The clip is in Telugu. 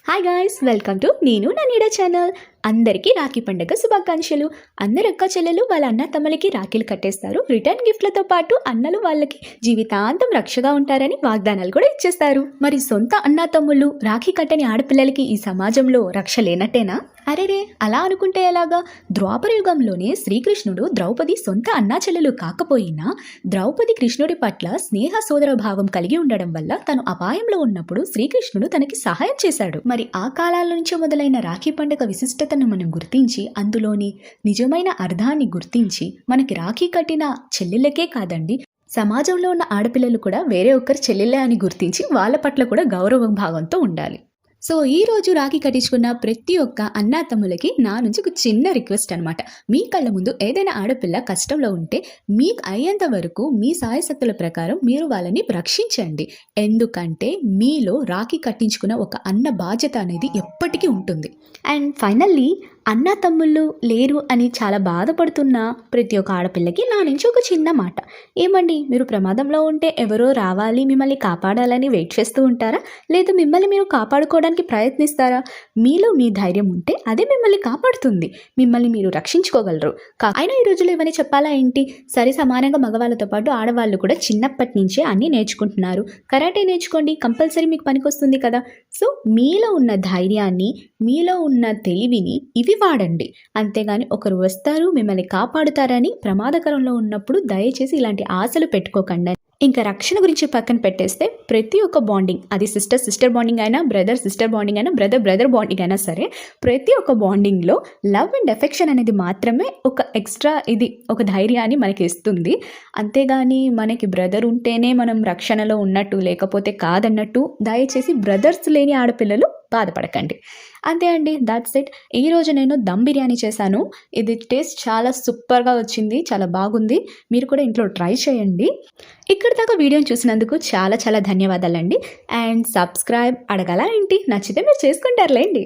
హాయ్ గాయ్స్, వెల్కమ్ టు నేను నా నీడ ఛానల్. అందరికీ రాఖీ పండుగ శుభాకాంక్షలు. అందరు అక్క చెల్లెలు వాళ్ళ అన్న తమ్ములకి రాఖీలు కట్టేస్తారు. రిటర్న్ గిఫ్ట్లతో పాటు అన్నలు వాళ్ళకి జీవితాంతం రక్షగా ఉంటారని వాగ్దానాలు కూడా ఇచ్చేస్తారు. మరి సొంత అన్న తమ్ముళ్ళు రాఖీ కట్టని ఆడపిల్లలకి ఈ సమాజంలో రక్ష లేనట్టేనా? అరేరే, అలా అనుకుంటే ఎలాగా? ద్వాపర యుగంలోనే శ్రీకృష్ణుడు ద్రౌపది సొంత అన్నా చెల్లెలు కాకపోయినా ద్రౌపది కృష్ణుడి పట్ల స్నేహ సోదర భావం కలిగి ఉండడం వల్ల తను అపాయంలో ఉన్నప్పుడు శ్రీకృష్ణుడు తనకి సహాయం చేశాడు. మరి ఆ కాలాల నుంచి మొదలైన రాఖీ పండుగ విశిష్టతను మనం గుర్తించి అందులోని నిజమైన అర్థాన్ని గుర్తించి మనకి రాఖీ కట్టిన చెల్లెళ్ళకే కాదండి, సమాజంలో ఉన్న ఆడపిల్లలు కూడా వేరే ఒక్కరు చెల్లెళ్ళే అని గుర్తించి వాళ్ళ పట్ల కూడా గౌరవ భావంతో ఉండాలి. సో ఈ రోజు రాఖీ కట్టించుకున్న ప్రతి ఒక్క అన్నా తమ్ములకి నా నుంచి ఒక చిన్న రిక్వెస్ట్ అనమాట. మీ కళ్ళ ముందు ఏదైనా ఆడపిల్ల కష్టంలో ఉంటే మీకు అయ్యేంత వరకు మీ సాయశక్తుల ప్రకారం మీరు వాళ్ళని రక్షించండి. ఎందుకంటే మీలో రాఖీ కట్టించుకున్న ఒక అన్న బాధ్యత అనేది ఎప్పటికీ ఉంటుంది. అండ్ ఫైనల్లీ అన్న తమ్ముళ్ళు లేరు అని చాలా బాధపడుతున్న ప్రతి ఒక్క ఆడపిల్లకి నా నుంచి ఒక చిన్న మాట. ఏమండి, మీరు ప్రమాదంలో ఉంటే ఎవరో రావాలి మిమ్మల్ని కాపాడాలని వెయిట్ చేస్తూ ఉంటారా? లేదా మిమ్మల్ని మీరు కాపాడుకోవడానికి ప్రయత్నిస్తారా? మీలో మీ ధైర్యం ఉంటే అదే మిమ్మల్ని కాపాడుతుంది, మిమ్మల్ని మీరు రక్షించుకోగలరు. అయినా ఈ రోజుల్లో ఇవన్నీ చెప్పాలా ఏంటి? సరి సమానంగా మగవాళ్ళతో పాటు ఆడవాళ్ళు కూడా చిన్నప్పటి నుంచే అన్నీ నేర్చుకుంటున్నారు. కరాటే నేర్చుకోండి, కంపల్సరీ మీకు పనికొస్తుంది కదా. సో మీలో ఉన్న ధైర్యాన్ని, మీలో ఉన్న తెలివిని ఇవి వాడండి. అంతేగాని ఒకరు వస్తారు మిమ్మల్ని కాపాడుతారని ప్రమాదకరంలో ఉన్నప్పుడు దయచేసి ఇలాంటి ఆశలు పెట్టుకోకండి. ఇంకా రక్షణ గురించి పక్కన పెట్టేస్తే ప్రతి ఒక్క బాండింగ్, అది సిస్టర్ బాండింగ్ అయినా, సిస్టర్ బాండింగ్ అయినా, బ్రదర్ బాండింగ్ అయినా సరే, ప్రతి ఒక్క బాండింగ్లో లవ్ అండ్ ఎఫెక్షన్ అనేది మాత్రమే ఒక ఎక్స్ట్రా ఒక ధైర్యాన్ని మనకి ఇస్తుంది. అంతేగాని మనకి బ్రదర్ ఉంటేనే మనం రక్షణలో ఉన్నట్టు లేకపోతే కాదన్నట్టు దయచేసి బ్రదర్స్ లేని ఆడపిల్లలు బాధపడకండి. అంతే అండి, దాట్స్ ఇట్. ఈరోజు నేను దమ్ బిర్యానీ చేశాను. ఇది టేస్ట్ చాలా సూపర్గా వచ్చింది, చాలా బాగుంది. మీరు కూడా ఇంట్లో ట్రై చేయండి. ఇక్కడ దాకా వీడియోని చూసినందుకు చాలా చాలా ధన్యవాదాలండి. అండ్ సబ్స్క్రైబ్ అడగాల ఏంటి? నచ్చితే మీరు చేసుకుంటారులేండి.